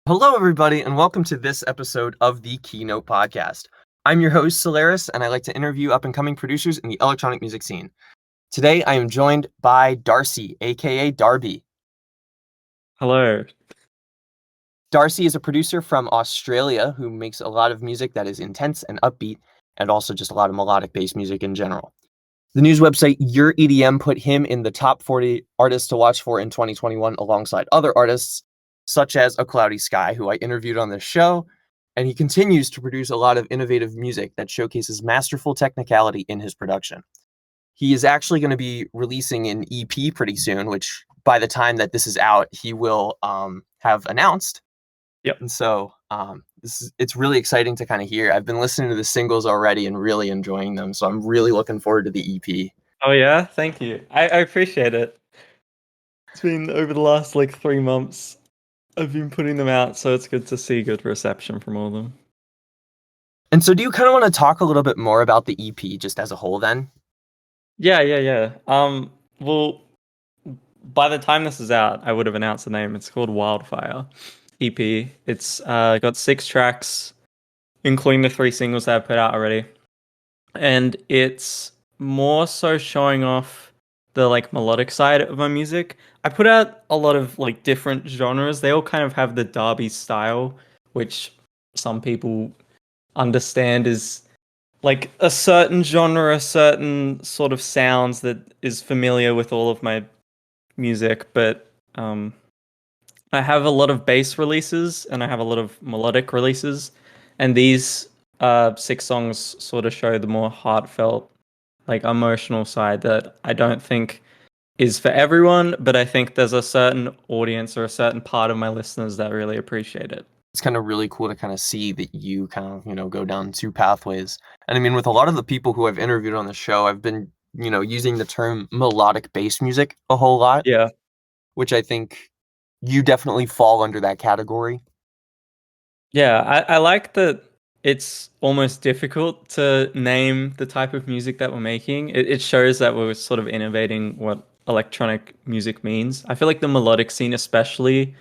Hello, everybody, and welcome to this episode of the Keynote podcast. I'm your host, Solaris, and I like to interview up-and-coming producers in the electronic music scene. Today, I am joined by Darcy, aka Darby. Hello. Darcy is a producer from Australia who makes a lot of music that is intense and upbeat, and also just a lot of melodic bass music in general. The news website Your EDM put him in the top 40 artists to watch for in 2021 alongside other artists, such as A Cloudy Sky, who I interviewed on this show, and he continues to produce a lot of innovative music that showcases masterful technicality in his production. He is actually going to be releasing an EP pretty soon, which by the time that this is out, he will have announced. Yep. And so it's really exciting to kind of hear. I've been listening to the singles already and really enjoying them, so I'm really looking forward to the EP. Oh yeah, thank you. I appreciate it. It's been over the last 3 months. I've been putting them out, so it's good to see good reception from all of them. And so do you kind of want to talk a little bit more about the EP just as a whole then? Yeah. Well, by the time this is out, I would have announced the name. It's called Wildfire EP. It's got 6 tracks, including the 3 singles that I've put out already. And it's more so showing off the melodic side of my music. I put out a lot of different genres. They all kind of have the Darby style, which some people understand is a certain genre, a certain sort of sounds that is familiar with all of my music. But I have a lot of bass releases and I have a lot of melodic releases, and these 6 songs sort of show the more heartfelt, emotional side that I don't think is for everyone, but I think there's a certain audience or a certain part of my listeners that really appreciate it. It's kind of really cool to kind of see that you kind of, go down 2 pathways. And I mean, with a lot of the people who I've interviewed on the show, I've been, using the term melodic bass music a whole lot. Yeah. Which I think you definitely fall under that category. Yeah, I like that it's almost difficult to name the type of music that we're making. It shows that we're sort of innovating what electronic music means. I feel like the melodic scene especially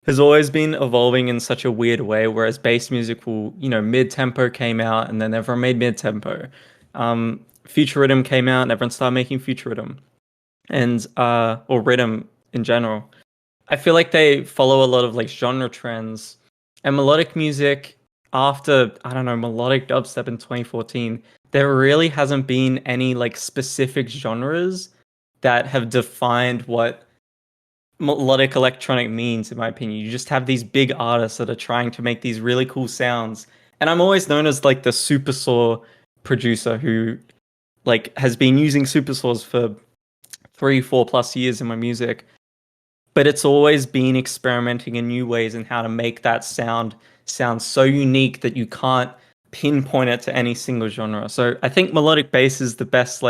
has always been evolving in such a weird way, whereas bass music will, mid-tempo came out and then everyone made mid-tempo. Future rhythm came out and everyone started making future rhythm. And or rhythm in general. I feel like they follow a lot of genre trends. And melodic music, after, I don't know, melodic dubstep in 2014, there really hasn't been any specific genres that have defined what melodic electronic means, in my opinion. You just have these big artists that are trying to make these really cool sounds. And I'm always known as the supersaw producer who has been using supersaws for 3-4+ years in my music. But it's always been experimenting in new ways in how to make that sound so unique that you can't pinpoint it to any single genre. So I think melodic bass is the best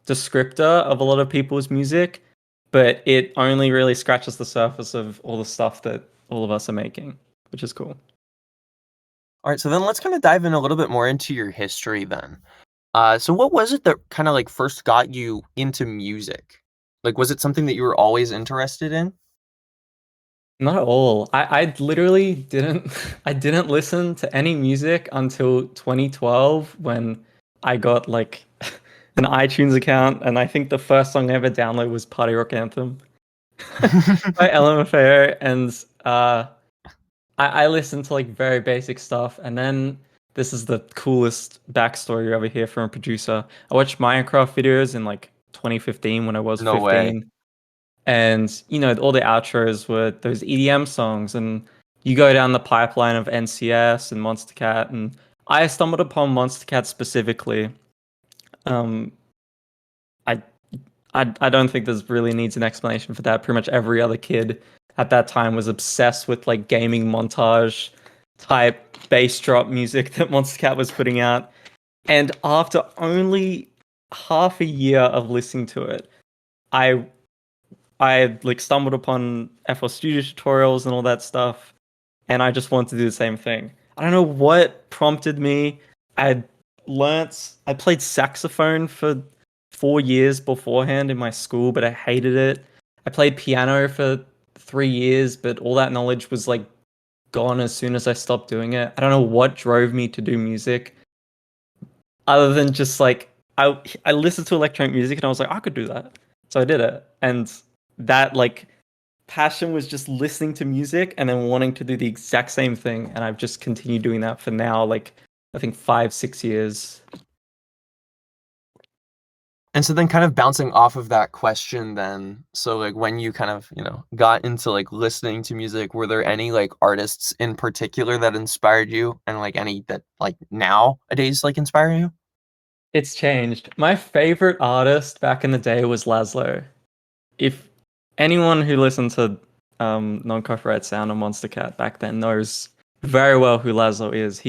descriptor of a lot of people's music, but it only really scratches the surface of all the stuff that all of us are making, which is cool. All right, so then let's kind of dive in a little bit more into your history then. So what was it that kind of first got you into music? Was it something that you were always interested in? Not at all. I literally didn't I didn't listen to any music until 2012 when I got an iTunes account, and I think the first song I ever downloaded was Party Rock Anthem by LMFAO, and I listened to very basic stuff, and then this is the coolest backstory you ever hear from a producer. I watched Minecraft videos in 2015 when I was 15. Way. And, all the outros were those EDM songs, and you go down the pipeline of NCS and Monster Cat, and I stumbled upon Monster Cat specifically. I don't think there's really needs an explanation for that. Pretty much every other kid at that time was obsessed with gaming montage type bass drop music that Monster Cat was putting out. And after only half a year of listening to it, I stumbled upon FL Studio tutorials and all that stuff, and I just wanted to do the same thing. I don't know what prompted me. I played saxophone for 4 years beforehand in my school, but I hated it. I played piano for 3 years, but all that knowledge was gone as soon as I stopped doing it. I don't know what drove me to do music other than just like I listened to electronic music and I was like, I could do that. So I did it. And that like passion was just listening to music and then wanting to do the exact same thing. And I've just continued doing that for now, like I think 5, 6 years. And so then kind of bouncing off of that question then, so like when you kind of, got into like listening to music, were there any like artists in particular that inspired you and like any that like nowadays like inspire you? It's changed. My favorite artist back in the day was Laszlo. If anyone who listened to Non-Copyright Sound or Monster Cat back then knows very well who Laszlo is.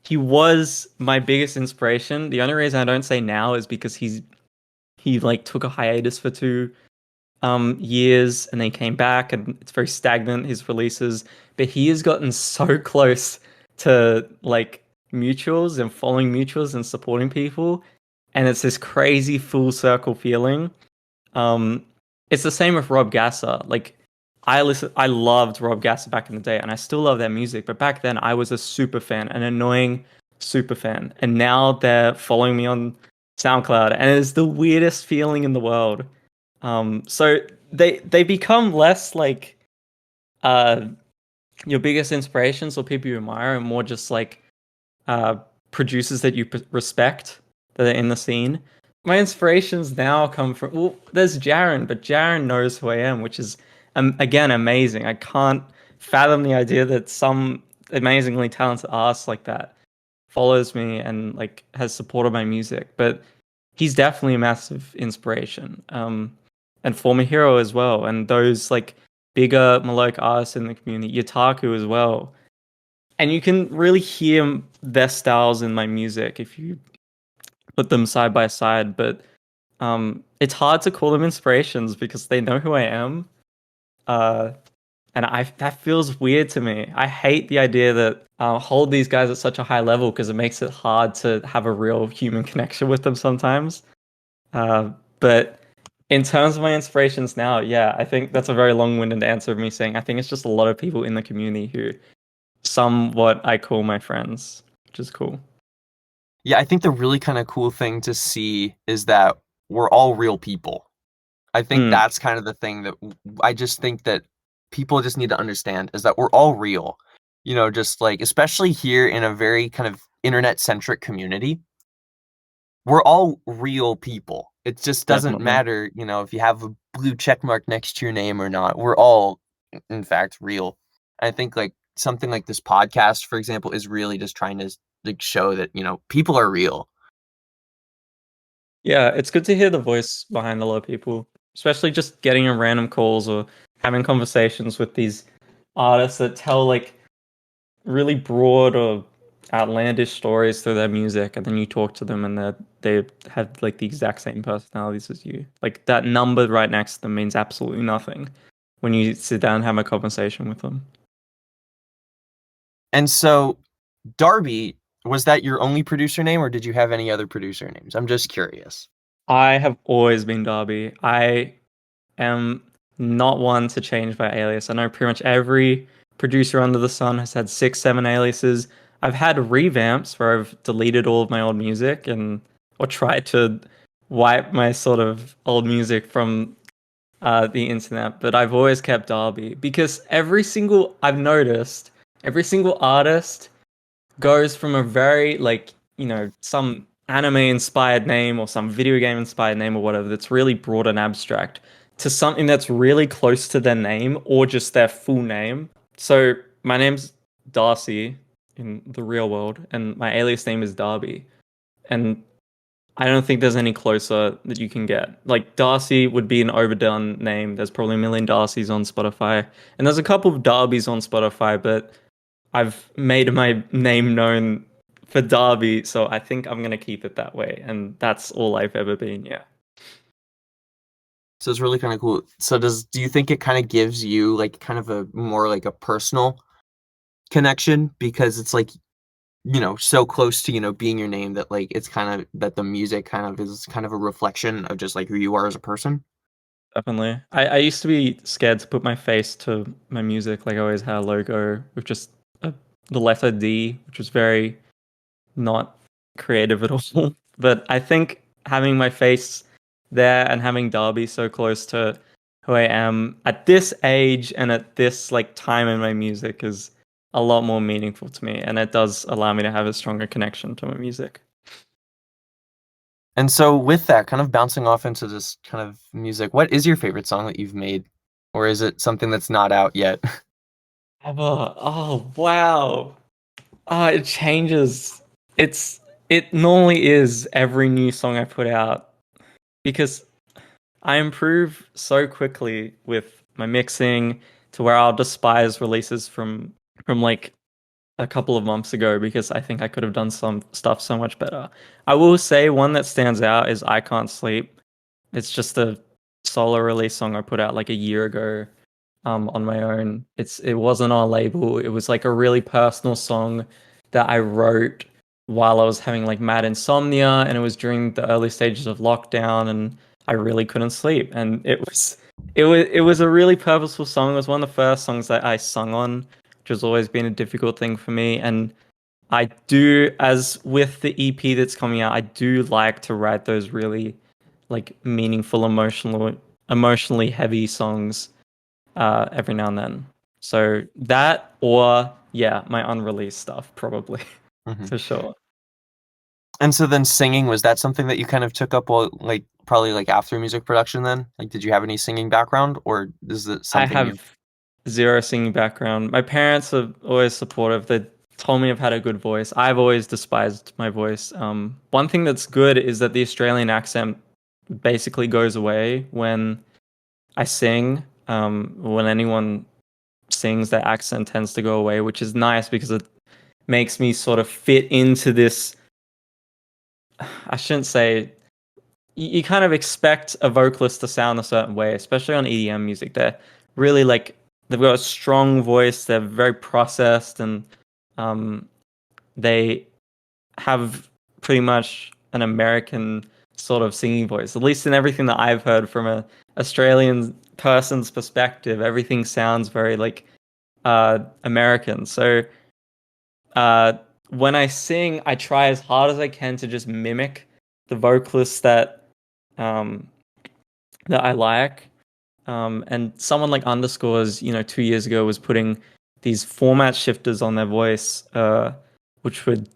He was my biggest inspiration. The only reason I don't say now is because he like took a hiatus for 2 years and then came back and it's very stagnant, his releases. But he has gotten so close to like mutuals and following mutuals and supporting people. And it's this crazy full circle feeling. Um, it's the same with Rob Gasser. Like I loved Rob Gasser back in the day, and I still love their music. But back then, I was a super fan, an annoying super fan, and now they're following me on SoundCloud, and it's the weirdest feeling in the world. So they become less like uh your biggest inspirations or people you admire, and more just like uh, producers that you respect that are in the scene. My inspirations now come from, well, there's Jaren, but Jaren knows who I am, which is again amazing. I can't fathom the idea that some amazingly talented artist like that follows me and like has supported my music. But he's definitely a massive inspiration, and former hero as well. And those like bigger melodic artists in the community, Yataku as well, and you can really hear their styles in my music if you put them side by side. But it's hard to call them inspirations because they know who I am, uh, and I that feels weird to me. I hate the idea that I hold these guys at such a high level because it makes it hard to have a real human connection with them sometimes. But in terms of my inspirations now, yeah, I think that's a very long-winded answer of me saying I think it's just a lot of people in the community who somewhat I call my friends, which is cool. Yeah, I think the really kind of cool thing to see is that we're all real people. I think Mm, that's kind of the thing that I just think that people just need to understand is that we're all real. Just like, especially here in a very kind of internet centric community, we're all real people. It just doesn't definitely. matter, if you have a blue check mark next to your name or not. We're all, in fact, real. I think like something like this podcast, for example, is really just trying to like show that, people are real. Yeah, it's good to hear the voice behind a lot of people, especially just getting in random calls or having conversations with these artists that tell like really broad or outlandish stories through their music, and then you talk to them and they have like the exact same personalities as you. Like that number right next to them means absolutely nothing when you sit down and have a conversation with them. And so, Darby, was that your only producer name or did you have any other producer names? I'm just curious. I have always been Darby. I am not one to change my alias. I know pretty much every producer under the sun has had 6, 7 aliases. I've had revamps where I've deleted all of my old music and or tried to wipe my sort of old music from the internet, but I've always kept Darby because I've noticed every single artist goes from a very like some anime inspired name or some video game inspired name or whatever that's really broad and abstract to something that's really close to their name or just their full name. So my name's Darcy in the real world and my alias name is Darby, and I don't think there's any closer that you can get. Like Darcy would be an overdone name. There's probably a million Darcys on Spotify, and there's a couple of Darbys on Spotify, but I've made my name known for Darby, so I think I'm gonna keep it that way, and that's all I've ever been. Yeah. So it's really kind of cool. So do you think it kind of gives you like kind of a more like a personal connection because it's like, so close to, being your name that like it's kind of that the music kind of is kind of a reflection of just like who you are as a person? Definitely. I used to be scared to put my face to my music. Like I always had a logo with just a, the letter D, which was very not creative at all. But I think having my face there and having Darby so close to who I am at this age and at this like time in my music is a lot more meaningful to me, and it does allow me to have a stronger connection to my music. And so with that, kind of bouncing off into this kind of music, what is your favorite song that you've made? Or is it something that's not out yet? Oh wow. It changes. It normally is every new song I put out because I improve so quickly with my mixing to where I'll despise releases from like a couple of months ago because I think I could have done some stuff so much better. I will say one that stands out is I Can't Sleep. It's just a solo release song I put out like a year ago on my own. It wasn't on a label. It was like a really personal song that I wrote while I was having like mad insomnia, and it was during the early stages of lockdown, and I really couldn't sleep. And it was a really purposeful song. It was one of the first songs that I sung on, which has always been a difficult thing for me. And I do, as with the EP that's coming out, I do like to write those really like meaningful, emotionally heavy songs every now and then. So that, or yeah, my unreleased stuff probably Mhm. for sure. And so then singing, was that something that you kind of took up while like probably like after music production then? Like did you have any singing background or is it I something new? have zero singing background. My parents are always supportive. They told me I've had a good voice. I've always despised my voice. One thing that's good is that the Australian accent basically goes away when I sing. When anyone sings, their accent tends to go away, which is nice because it makes me sort of fit into this. I shouldn't say you kind of expect a vocalist to sound a certain way, especially on EDM music. They're really like they've got a strong voice. They're very processed, and um, they have pretty much an American sort of singing voice. At least in everything that I've heard from a Australian person's perspective, everything sounds very like American. So uh, when I sing, I try as hard as I can to just mimic the vocalists um, that I like. And someone like Underscores, 2 years ago was putting these format shifters on their voice, which would,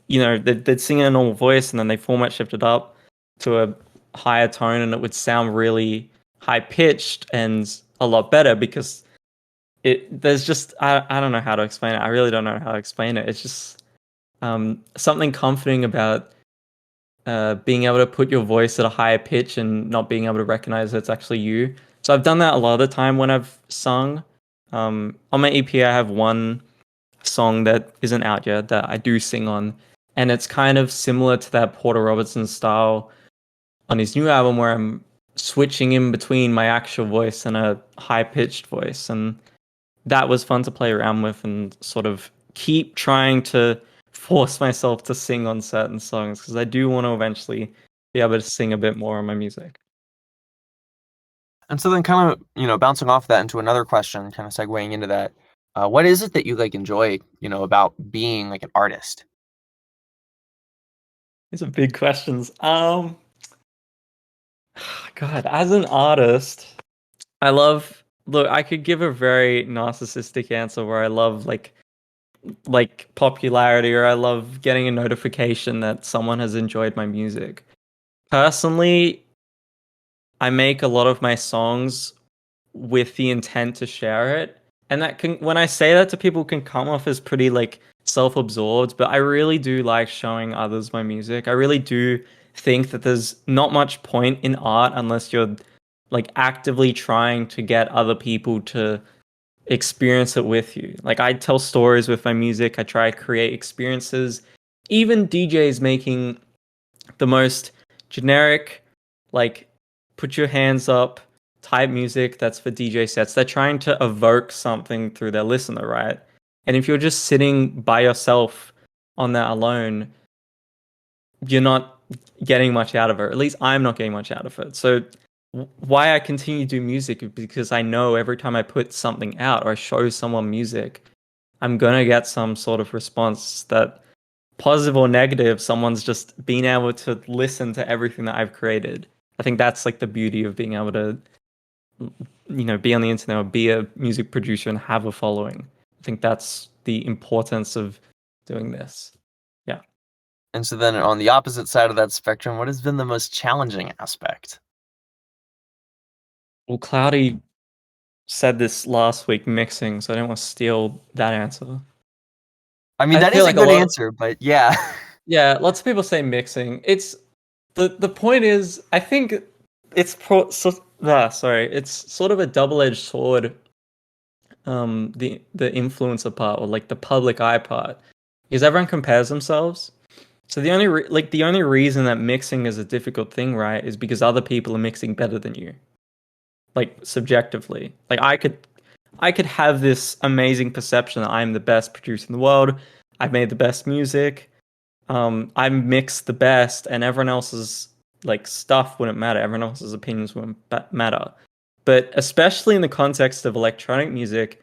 they'd sing in a normal voice and then they format shifted up to a higher tone and it would sound really high pitched and a lot better because there's just, I don't know how to explain it. I really don't know how to explain it. It's just something comforting about being able to put your voice at a higher pitch and not being able to recognize that it's actually you. So I've done that a lot of the time when I've sung. On my EP, I have one song that isn't out yet that I do sing on, and it's kind of similar to that Porter Robertson style on his new album where I'm switching in between my actual voice and a high pitched voice, and that was fun to play around with and sort of keep trying to force myself to sing on certain songs because I do want to eventually be able to sing a bit more on my music. And so then kind of, bouncing off that into another question, kind of segueing into that, what is it that you like enjoy, about being like an artist? These are big questions. God, as an artist, I love. Look, I could give a very narcissistic answer where I love like popularity or I love getting a notification that someone has enjoyed my music. Personally, I make a lot of my songs with the intent to share it. And that can, when I say that to people, can come off as pretty like self-absorbed, but I really do like showing others my music. I really do think that there's not much point in art unless you're like actively trying to get other people to experience it with you. Like I tell stories with my music, I try to create experiences. Even DJs making the most generic, like put your hands up type music that's for DJ sets. They're trying to evoke something through their listener, right? And if you're just sitting by yourself on that alone, you're not getting much out of it. At least I'm not getting much out of it. So why I continue to do music is because I know every time I put something out or I show someone music, I'm gonna get some sort of response that positive or negative, someone's just being able to listen to everything that I've created. I think that's like the beauty of being able to, be on the internet or be a music producer and have a following. I think that's the importance of doing this. Yeah. And so then on the opposite side of that spectrum, what has been the most challenging aspect? Well, Cloudy said this last week, mixing, so I don't want to steal that answer. I mean, I that feel is a like good answer, but yeah. yeah, lots of people say mixing. It's the point is, I think it's it's sort of a double-edged sword. The influencer part, or like the public eye part, because everyone compares themselves. So the only reason that mixing is a difficult thing, right, is because other people are mixing better than you, like subjectively. Like I could have this amazing perception that I'm the best producer in the world. I've made the best music. I mix the best, and everyone else's like stuff wouldn't matter. Everyone else's opinions wouldn't matter. But especially in the context of electronic music,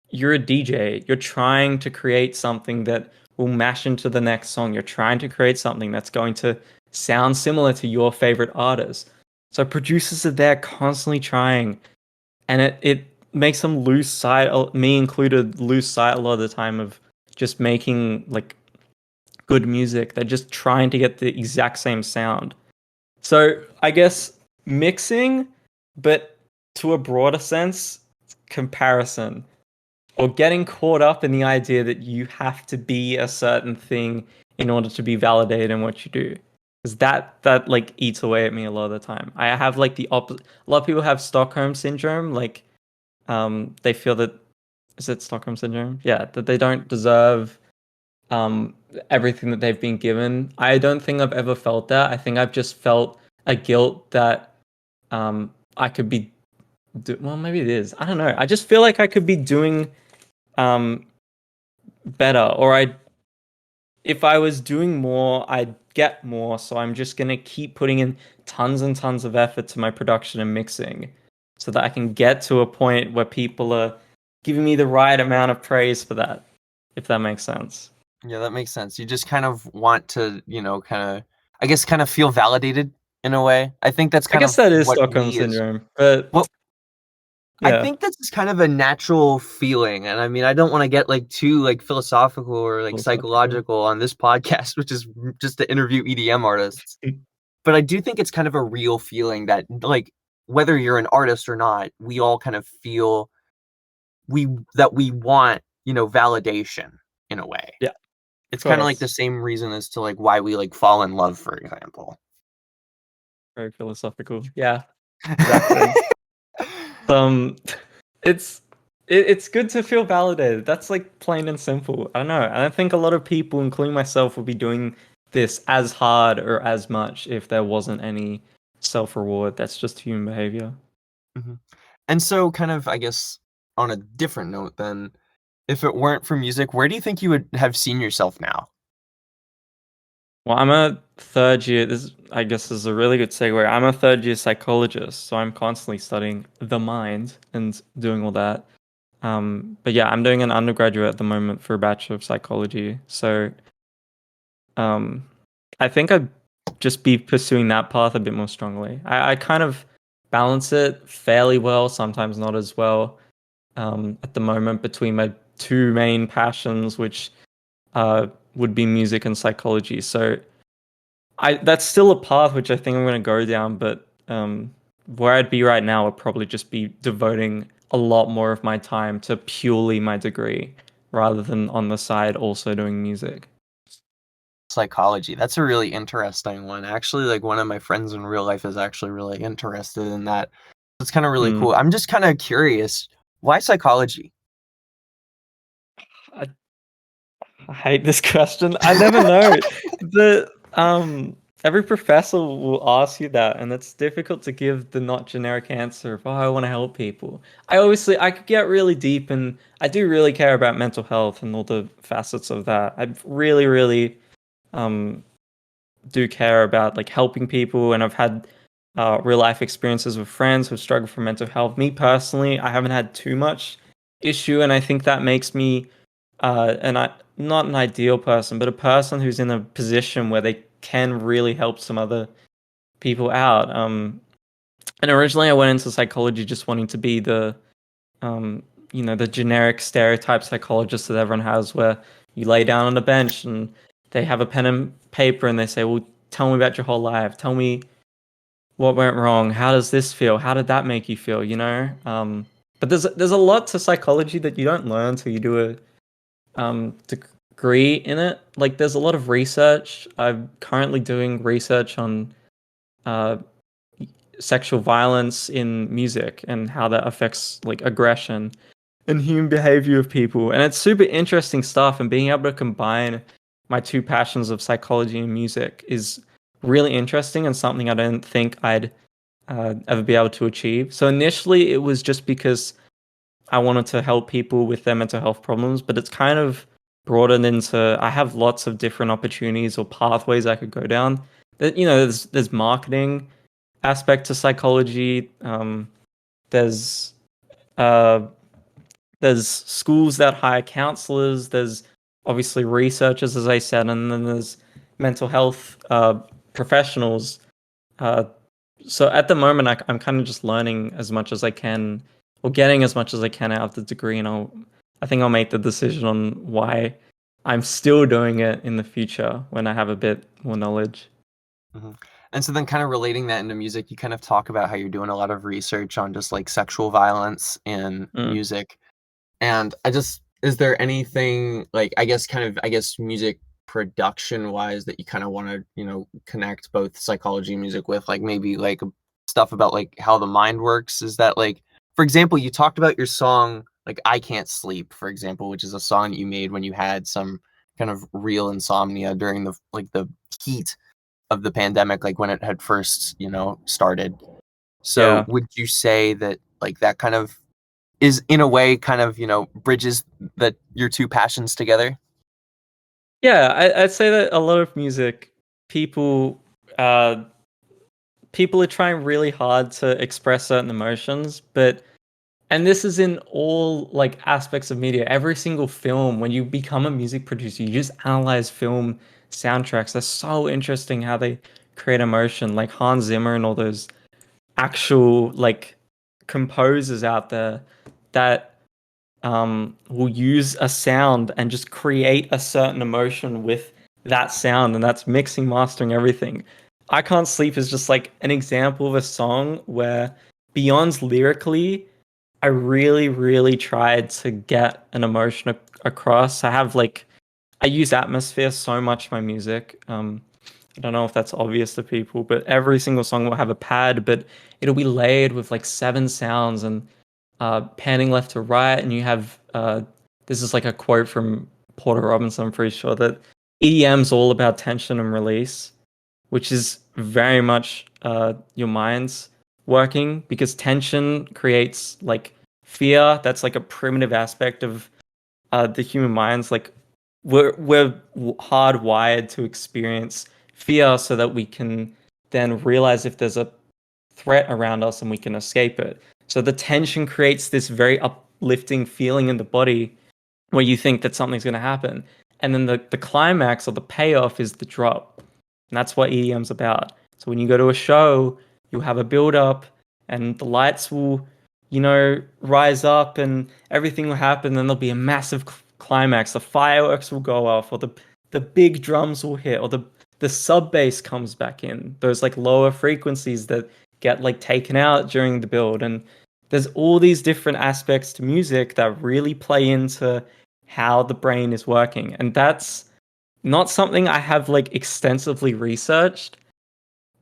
you're a DJ. You're trying to create something that will mash into the next song. You're trying to create something that's going to sound similar to your favorite artist. So producers are there constantly trying, and it makes them lose sight, me included, lose sight a lot of the time of just making like good music. They're just trying to get the exact same sound. So I guess mixing, but to a broader sense, comparison, or getting caught up in the idea that you have to be a certain thing in order to be validated in what you do. Because that like eats away at me a lot of the time. I have like the opposite. A lot of people have Stockholm syndrome. Like, they feel that, is it Stockholm syndrome? Yeah, that they don't deserve um everything that they've been given. I don't think I've ever felt that. I think I've just felt a guilt that I could be well, maybe it is. I don't know. I just feel like I could be doing um better, or I if I was doing more, I'd get more. So I'm just gonna keep putting in tons and tons of effort to my production and mixing so that I can get to a point where people are giving me the right amount of praise for that, if that makes sense. Yeah, that makes sense. You just kind of want to, I guess, kind of feel validated in a way. I think that's I kind guess of that is what Stockholm we as syndrome, but well, I yeah, think that's just kind of a natural feeling. And I mean, I don't want to get like too like philosophical or like philosophical. psychological on this podcast, which is just to interview EDM artists. But I do think it's kind of a real feeling that like whether you're an artist or not, we all kind of feel we want, validation in a way. Yeah, of It's kind of like the course. same reason as to like why we like fall in love, for example. Very philosophical. Yeah, exactly. Um, it's it's good to feel validated. That's like plain and simple. I don't know. I don't think a lot of people, including myself, would be doing this as hard or as much if there wasn't any self-reward. That's just human behavior. Mhm. And so, kind of, I guess, on a different note, then, if it weren't for music, where do you think you would have seen yourself now? Well, I'm a third year. I guess, is a really good segue. I'm a third year psychologist, so I'm constantly studying the mind and doing all that. But yeah, I'm doing an undergraduate at the moment for a Bachelor of Psychology. So um, I think I'd just be pursuing that path a bit more strongly. I kind of balance it fairly well, sometimes not as well, at the moment between my two main passions, which would be music and psychology. So that's still a path which I think I'm going to go down, but where I'd be right now would probably just be devoting a lot more of my time to purely my degree rather than on the side also doing music. Psychology. That's a really interesting one. Actually, like one of my friends in real life is actually really interested in that. It's kind of really Hmm. cool. I'm just kind of curious, why psychology? I, I hate this question. I never know. The every professor will ask you that, and it's difficult to give the not generic answer of, oh, I want to help people. I could get really deep, and I do really care about mental health and all the facets of that. I really, really um do care about like helping people, and I've had real life experiences with friends who've struggled from mental health. Me personally, I haven't had too much issue, and I think that makes me not an ideal person, but a person who's in a position where they can really help some other people out. And originally I went into psychology just wanting to be um, the generic stereotype psychologist that everyone has, where you lay down on a bench and they have a pen and paper and they say, well, tell me about your whole life. Tell me what went wrong. How does this feel? How did that make you feel? But there's a lot to psychology that you don't learn till you do a degree in it. Like there's a lot of research. I'm currently doing research on uh, sexual violence in music and how that affects like aggression and human behavior of people. And it's super interesting stuff. And being able to combine my two passions of psychology and music is really interesting and something I don't think I'd ever be able to achieve. So initially, it was just because I wanted to help people with their mental health problems, but it's kind of broadened into I have lots of different opportunities or pathways I could go down. There's marketing aspect to psychology. There's uh, there's schools that hire counselors. There's obviously researchers, as I said, and then there's mental health professionals. Uh, so at the moment, I'm kind of just learning as much as I can, or getting as much as I can out of the degree, and I think I'll make the decision on why I'm still doing it in the future when I have a bit more knowledge. Mhm. And so then kind of relating that into music, you kind of talk about how you're doing a lot of research on just like sexual violence in Mm. music. And is there anything like, I guess music production wise that you kind of want to, connect both psychology and music with, like maybe like stuff about like how the mind works? Is that like, for example, you talked about your song, like I Can't Sleep, for example, which is a song that you made when you had some kind of real insomnia during the heat of the pandemic, like when it had first, started. So Yeah. would you say that like that kind of is in a way kind of, bridges your two passions together? Yeah, I'd say that a lot of music, people uh, people are trying really hard to express certain emotions, but and this is in all like aspects of media. Every single film, when you become a music producer, you just analyze film soundtracks. That's so interesting how they create emotion, like Hans Zimmer and all those actual like composers out there that will use a sound and just create a certain emotion with that sound, and that's mixing, mastering, everything. I Can't Sleep is just like an example of a song where beyond lyrically, I really, really tried to get an emotion across. I use atmosphere so much in my music. I don't know if that's obvious to people, but every single song will have a pad, but it'll be layered with like seven sounds and panning left to right. And you have this is like a quote from Porter Robinson, I'm pretty sure, that EDM's all about tension and release, which is very much your mind's working because tension creates like fear. That's like a primitive aspect of the human minds. Like we're hardwired to experience fear so that we can then realize if there's a threat around us and we can escape it. So the tension creates this very uplifting feeling in the body where you think that something's going to happen. And then the climax or the payoff is the drop. And that's what EDM's about. So when you go to a show, you'll have a build up and the lights will, rise up and everything will happen. Then there'll be a massive climax. The fireworks will go off or the big drums will hit or the sub bass comes back in. Those like lower frequencies that get like taken out during the build. And there's all these different aspects to music that really play into how the brain is working. And that's not something I have like extensively researched,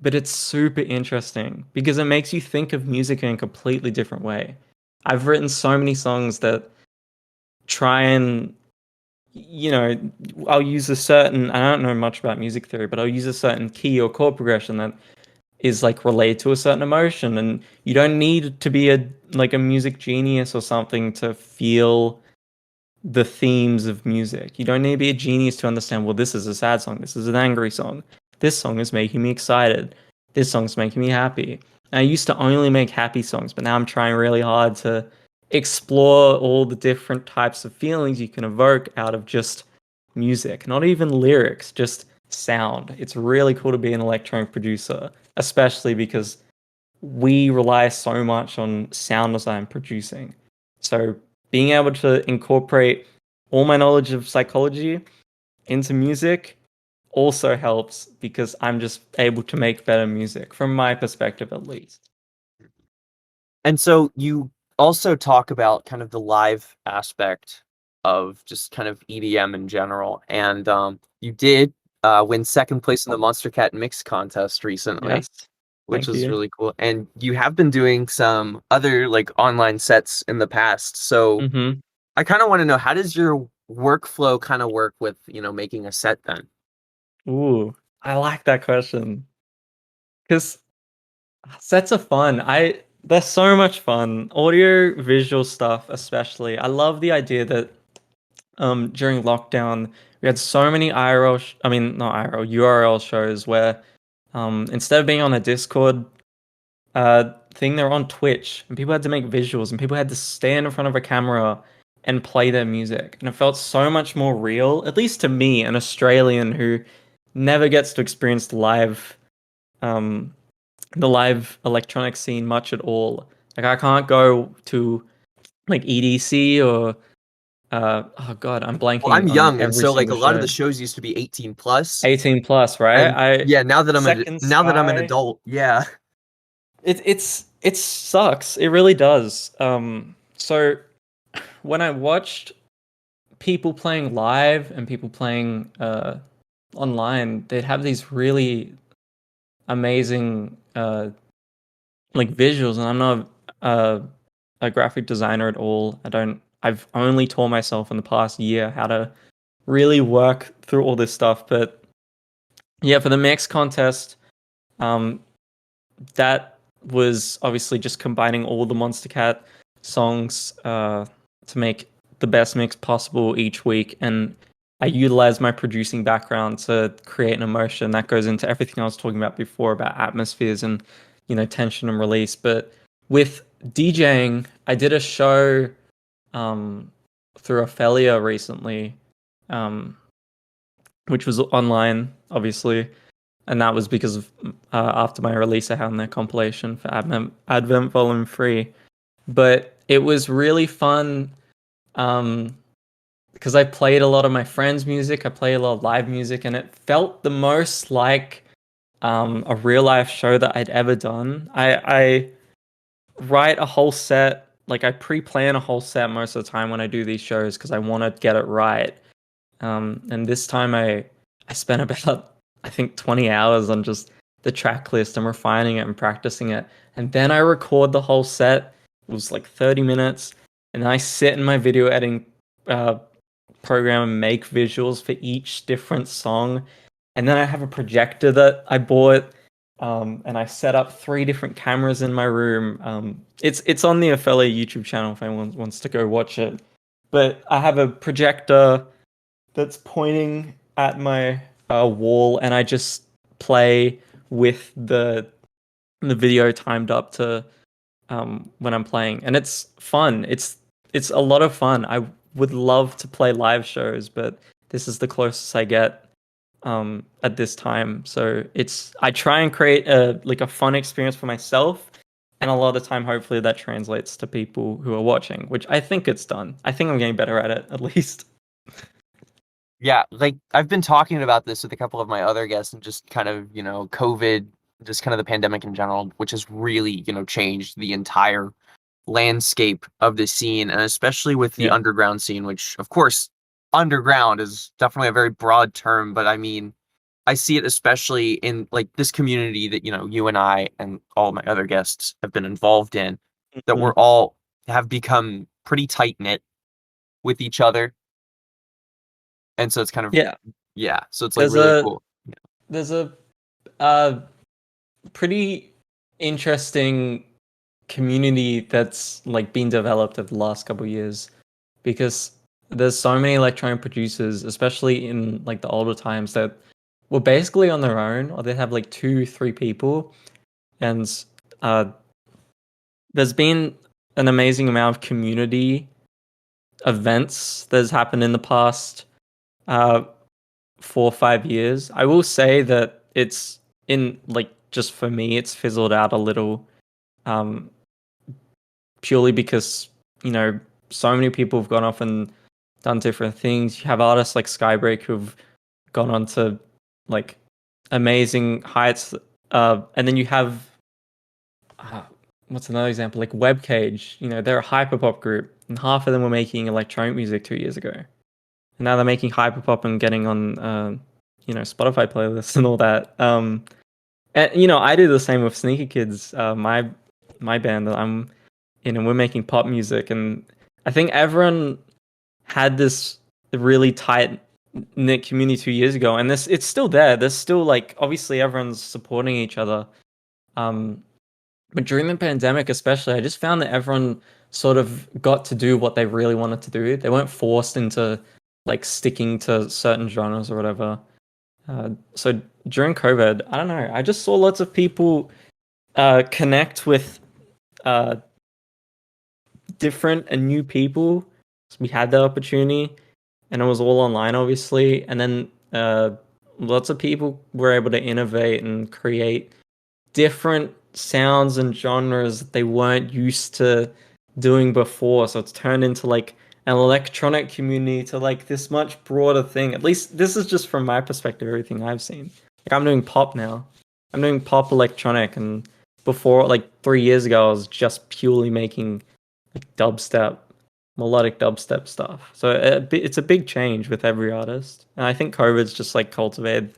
but it's super interesting because it makes you think of music in a completely different way. I've written so many songs that try and, you know, I'll use a certain, I don't know much about music theory, but I'll use a certain key or chord progression that is like related to a certain emotion. And you don't need to be a music genius or something to feel the themes of music. You don't need to be a genius to understand, well, this is a sad song, this is an angry song, this song is making me excited. this song's making me happy. And I used to only make happy songs, but now I'm trying really hard to explore all the different types of feelings you can evoke out of just music, not even lyrics, just sound. It's really cool to be an electronic producer, especially because we rely so much on sound design producing. So being able to incorporate all my knowledge of psychology into music also helps because I'm just able to make better music from my perspective at least. And so you also talk about kind of the live aspect of just kind of EDM in general. And you did win second place in the Monster Cat Mix contest recently, Yes. which Thank was you. really cool. And you have been doing some other like online sets in the past. So Hmm. I kind of want to know, how does your workflow kind of work with, making a set then? Ooh, I like that question because sets are fun. They're so much fun. Audio visual stuff, especially. I love the idea that during lockdown we had so many IRL, I mean not IRL, URL shows where instead of being on a Discord thing, they're on Twitch, and people had to make visuals, and people had to stand in front of a camera and play their music, and it felt so much more real, at least to me, an Australian who never gets to experience um, the live electronic scene much at all. Like I can't go to like EDC or oh god, I'm Well, I'm blanking on young, and every so like single a lot of show. the shows used to be 18 plus. 18 plus, right? And I yeah, Second now that I'm an Sky. adult, yeah. It sucks. It really does. So when I watched people playing live and people playing online, they'd have these really amazing like visuals, and I'm not uh, a graphic designer at all. I've only taught myself in the past year how to really work through all this stuff. But yeah, for the mix contest, um, that was obviously just combining all the Monster Cat songs to make the best mix possible each week. And I utilized my producing background to create an emotion that goes into everything I was talking about before about atmospheres and, tension and release. But with DJing, I did a show um, through Ophelia recently, um, which was online, obviously, and that was because of after my release, I had their compilation for Advent Volume 3. But it was really fun um, because I played a lot of my friends' music, I played a lot of live music, and it felt the most like a real life show that I'd ever done. I write a whole set, like I pre-plan a whole set most of the time when I do these shows because I want to get it right. And this time I spent about I think 20 hours on just the track list and refining it and practicing it. And then I record the whole set. It was like 30 minutes. And I sit in my video editing uh, program and make visuals for each different song. And then I have a projector that I bought. And I set up 3 different cameras in my room. It's on the Ophelia YouTube channel if anyone wants to go watch it. But I have a projector that's pointing at my wall, and I just play with the video timed up to when I'm playing, and it's fun. It's a lot of fun. I would love to play live shows, but this is the closest I get at this time. So I try and create a fun experience for myself. And a lot of the time, hopefully, that translates to people who are watching, which I think it's done. I think I'm getting better at it, at least. Yeah, like I've been talking about this with a couple of my other guests, and just kind of, COVID, just kind of the pandemic in general, which has really, changed the entire landscape of the scene, and especially with the Yeah. underground scene, which of course, underground is definitely a very broad term, but I mean, I see it especially in like this community that, you and I and all my other guests have been involved in, that Mhm. we're all have become pretty tight knit with each other. And so it's kind of, Yeah. yeah, so it's like There's really a cool. there's a uh pretty interesting community that's like been developed over the last couple of years because there's so many electronic producers, especially in like the older times, that were basically on their own, or they'd have like two, three people. And uh, there's been an amazing amount of community events that's happened in the past uh, 4 or 5 years. I will say that it's in like just for me, it's fizzled out a little, um, purely because you know so many people have gone off and done different things. You have artists like Skybreak who've gone on to like amazing heights, and then you have uh, what's another example like Webcage. You know, they're a hyperpop group, and half of them were making electronic music 2 years ago, and now they're making hyperpop and getting on Spotify playlists and all that. And I do the same with Sneaker Kids, my band that I'm in, and we're making pop music. And I think everyone had this really tight knit community 2 years ago, and this it's still there. There's still like obviously everyone's supporting each other. Um, but during the pandemic, especially, I just found that everyone sort of got to do what they really wanted to do. They weren't forced into like sticking to certain genres or whatever. So during COVID, I don't know. I just saw lots of people connect with uh, different and new people. So we had that opportunity, and it was all online, obviously. And then lots of people were able to innovate and create different sounds and genres that they weren't used to doing before. So it's turned into like an electronic community to like this much broader thing. At least this is just from my perspective, everything I've seen. Like I'm doing pop now. I'm doing pop electronic, and before like 3 years ago I was just purely making like dubstep, melodic dubstep stuff. So it's a big change with every artist. And I think COVID's just like cultivated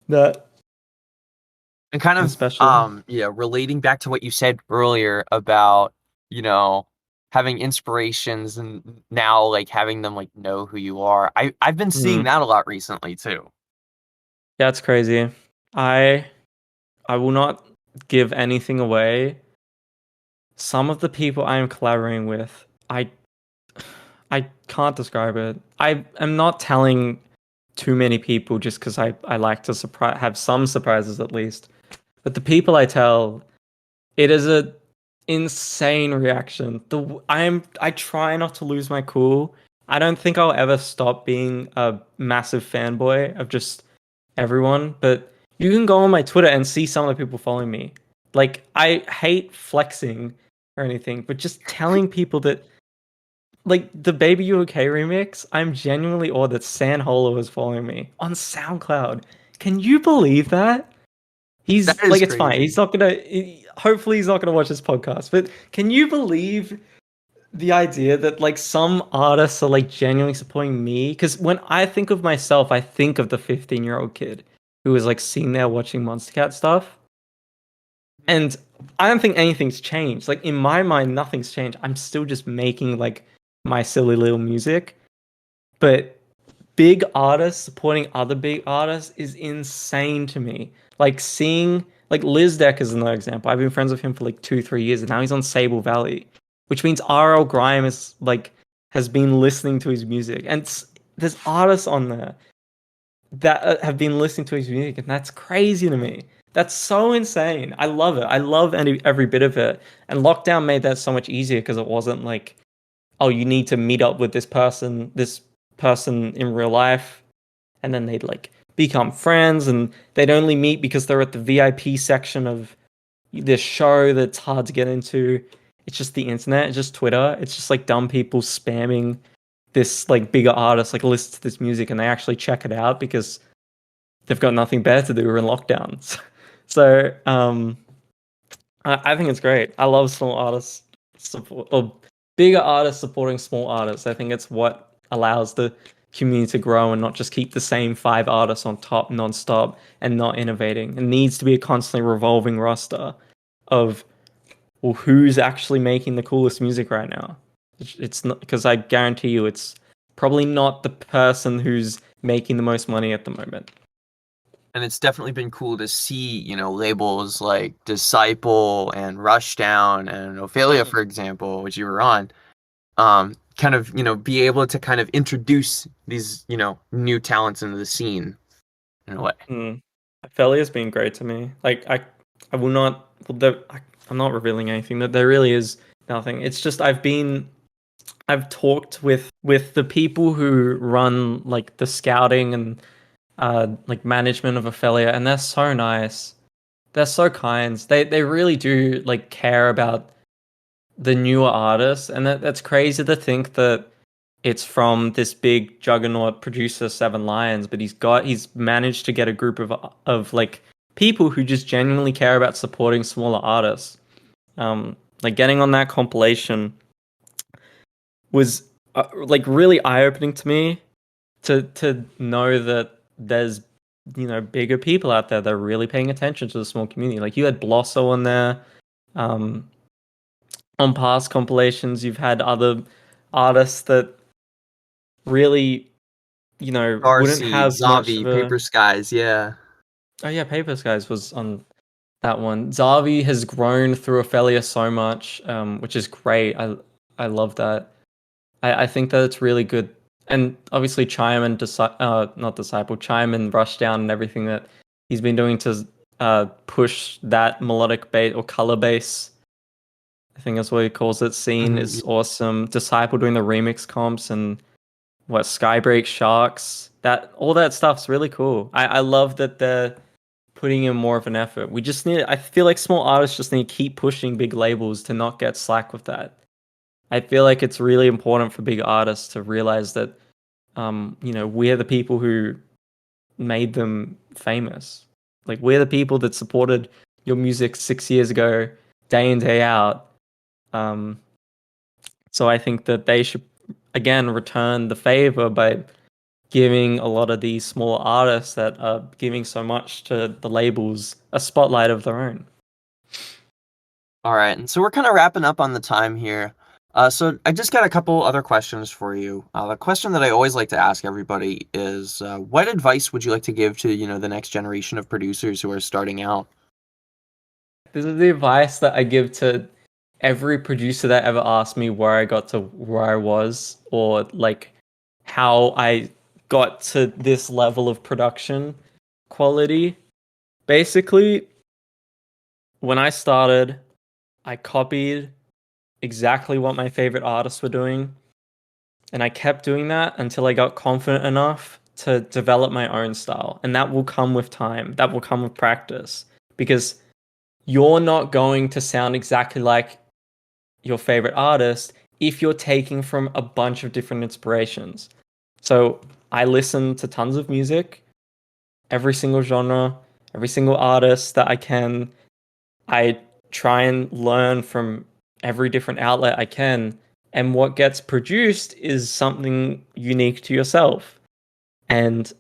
that And kind of especially. yeah, relating back to what you said earlier about, you know, having inspirations and now like having them like know who you are. I've been seeing Mm. that a lot recently too. Yeah, it's crazy. I I will not give anything away. Some of the people I am collaborating with, I can't describe it. I am not telling too many people just because I like to surprise have some surprises at least. But the people I tell, it is a insane reaction. I try not to lose my cool. I don't think I'll ever stop being a massive fanboy of just everyone, but you can go on my Twitter and see some of the people following me. Like I hate flexing or anything, but just telling people that like the Baby You Okay remix, I'm genuinely awed that San Holo is following me on SoundCloud. Can you believe that? That He's is like, it's fine. crazy. He's not gonna. Hopefully, he's not gonna watch this podcast. But can you believe the idea that like some artists are like genuinely supporting me? Because when I think of myself, I think of the 15-year-old kid who was like sitting there watching Monster Cat stuff, and I don't think anything's changed. Like in my mind, nothing's changed. I'm still just making like my silly little music, but big artists supporting other big artists is insane to me. Like seeing like Liz Deck is another example. I've been friends with him for like 2, 3 years, and now he's on Sable Valley, which means RL Grime is like has been listening to his music, and there's artists on there that have been listening to his music, and that's crazy to me. That's so insane. I love it. I love every bit of it. And lockdown made that so much easier because it wasn't like, oh, you need to meet up with this person in real life, and then they'd like become friends, and they'd only meet because they're at the VIP section of this show that's hard to get into. It's just the internet, it's just Twitter, it's just like dumb people spamming this like bigger artist, like listen to this music, and they actually check it out because they've got nothing better to do. We're in lockdowns. So I think it's great. I love small artists support or bigger artists supporting small artists. I think it's what allows the community to grow and not just keep the same five artists on top non-stop and not innovating. It needs to be a constantly revolving roster of well, who's actually making the coolest music right now. It's not because I guarantee you, it's probably not the person who's making the most money at the moment. And it's definitely been cool to see, you know, labels like Disciple and Rushdown and Ophelia, Mm. for example, which you were on, kind of, you know, be able to kind of introduce these, you know, new talents into the scene. in a way. Mm. Ophelia's been great to me. Like I will not. Well, I'm not revealing anything. That there really is nothing. It's just I've talked with the people who run like the scouting and like management of Ophelia, and they're so nice. They're so kind. They really do like care about the newer artists, and that's crazy to think that it's from this big juggernaut producer Seven Lions, but he's managed to get a group of like people who just genuinely care about supporting smaller artists. Like getting on that compilation was like really eye opening to me to know that there's bigger people out there that are really paying attention to the small community. Like you had Blosso on there. Um, on past compilations, you've had other artists that really, wouldn't Darcy, have much of Zavi, a. Paper Skies, yeah. Oh yeah, Paper Skies was on that one. Zarvi has grown through Ophelia so much, which is great. I love that. I think that it's really good. And obviously Chime and not Disciple, Chime and Rushdown and everything that he's been doing to push that melodic bass or color bass, I think that's what he calls it, scene Mhm. is awesome. Disciple doing the remix comps and what Skybreak Sharks, that all that stuff's really cool. I love that they're putting in more of an effort. I feel like small artists just need to keep pushing big labels to not get slack with that. I feel like it's really important for big artists to realize that, we're the people who made them famous. Like, we're the people that supported your music 6 years ago, day in, day out. Um, so I think that they should, again, return the favor by giving a lot of these small artists that are giving so much to the labels a spotlight of their own. All right, and so we're kind of wrapping up on the time here. So I just got a couple other questions for you. The question that I always like to ask everybody is, what advice would you like to give to, the next generation of producers who are starting out? This is the advice that I give to every producer that ever asked me where I got to where I was, or like how I got to this level of production quality. Basically, when I started, I copied exactly what my favorite artists were doing, and I kept doing that until I got confident enough to develop my own style. And that will come with time, that will come with practice, because you're not going to sound exactly like your favorite artist if you're taking from a bunch of different inspirations. So I listen to tons of music, every single genre, every single artist that I can. I try and learn from every different outlet I can. And what gets produced is something unique to yourself. And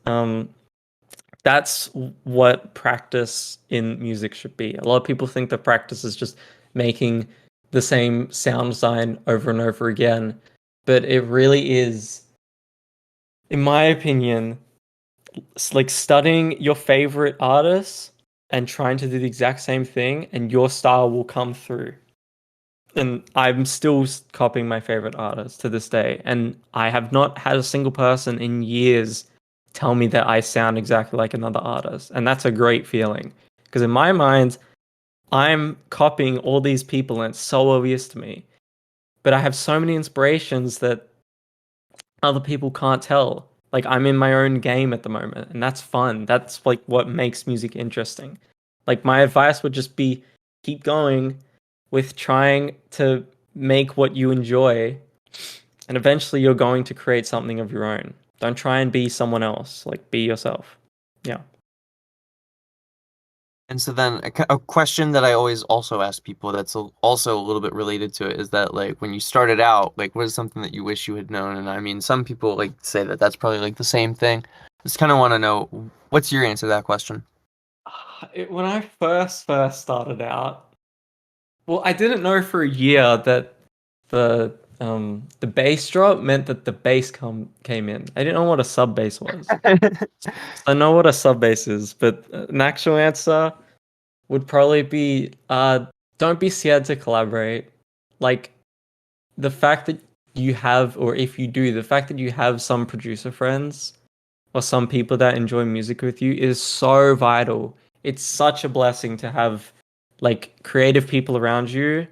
that's what practice in music should be. A lot of people think that practice is just making the same sound design over and over again, but it really is, in my opinion, like studying your favorite artists and trying to do the exact same thing, and your style will come through. And I'm still copying my favorite artists to this day, and I have not had a single person in years tell me that I sound exactly like another artist, and that's a great feeling, because in my mind I'm copying all these people and it's so obvious to me, but I have so many inspirations that other people can't tell. Like, I'm in my own game at the moment, and that's fun. That's like what makes music interesting. Like, my advice would just be keep going with trying to make what you enjoy, and eventually you're going to create something of your own. Don't try and be someone else. Like, be yourself. Yeah. And so then a question that I always also ask people that's also a little bit related to it is that, like, when you started out, like, what is something that you wish you had known? And I mean, some people like say that that's probably like the same thing. Just kind of want to know, what's your answer to that question? When I first started out, well, I didn't know for a year that the bass drop meant that the bass came in. I didn't know what a sub bass was. I know what a sub bass is, but an actual answer would probably be don't be scared to collaborate. Like, the fact that you have, or if you do, the fact that you have some producer friends or some people that enjoy music with you is so vital. It's such a blessing to have like creative people around you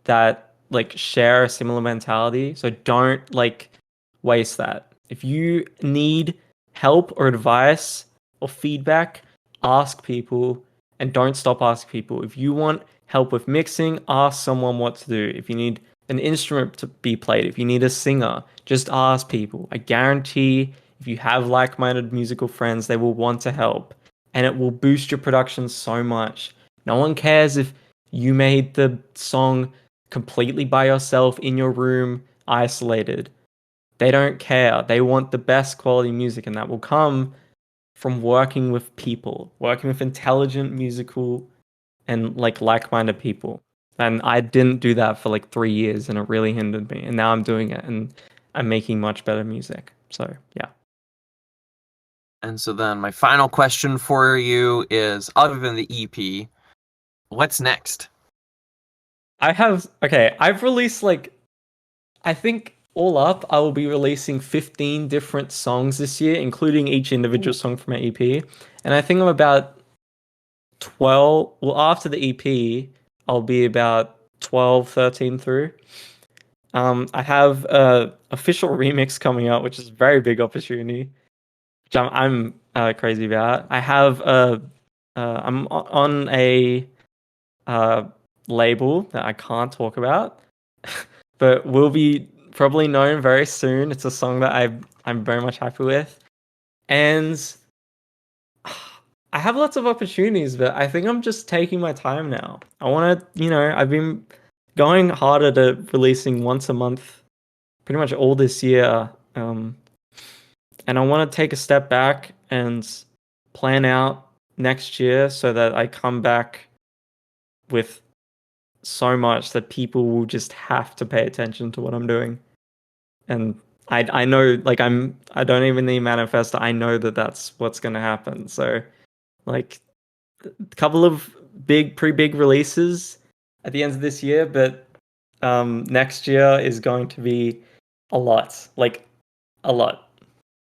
that like share a similar mentality. So don't like waste that. If you need help or advice or feedback, ask people and don't stop asking people. If you want help with mixing, ask someone what to do. If you need an instrument to be played, if you need a singer, just ask people. I guarantee if you have like-minded musical friends, they will want to help and it will boost your production so much. No one cares if you made the song completely by yourself in your room, isolated. They don't care. They want the best quality music, and that will come from working with people, working with intelligent, musical, and like-minded people. And I didn't do that for like 3 years, and it really hindered me. And now I'm doing it, and I'm making much better music. So yeah. And so then my final question for you is, other than the EP, what's next? I've released like, I think all up, I will be releasing 15 different songs this year, including each individual song from my EP. And I think I'm about 12, well, after the EP, I'll be about 12, 13 through. I have a official remix coming out, which is a very big opportunity, which I'm crazy about. I'm on a label that I can't talk about, but will be probably known very soon. It's a song that I'm very much happy with, and I have lots of opportunities, but I think I'm just taking my time now. I want to, I've been going harder to releasing once a month, pretty much all this year, and I want to take a step back and plan out next year so that I come back with so much that people will just have to pay attention to what I'm doing. And I know, like, I don't even need manifest. I know that that's what's going to happen. So like a couple of pretty big releases at the end of this year, but next year is going to be a lot, like a lot.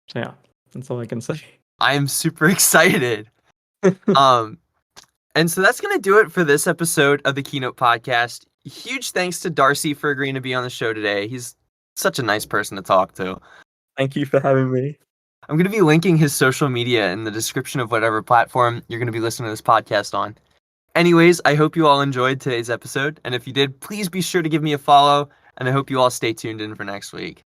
So yeah, that's all I can say. I am super excited. And so that's going to do it for this episode of the Keynote podcast. Huge thanks to Darcy for agreeing to be on the show today. He's such a nice person to talk to. Thank you for having me. I'm going to be linking his social media in the description of whatever platform you're going to be listening to this podcast on. Anyways, I hope you all enjoyed today's episode. And if you did, please be sure to give me a follow. And I hope you all stay tuned in for next week.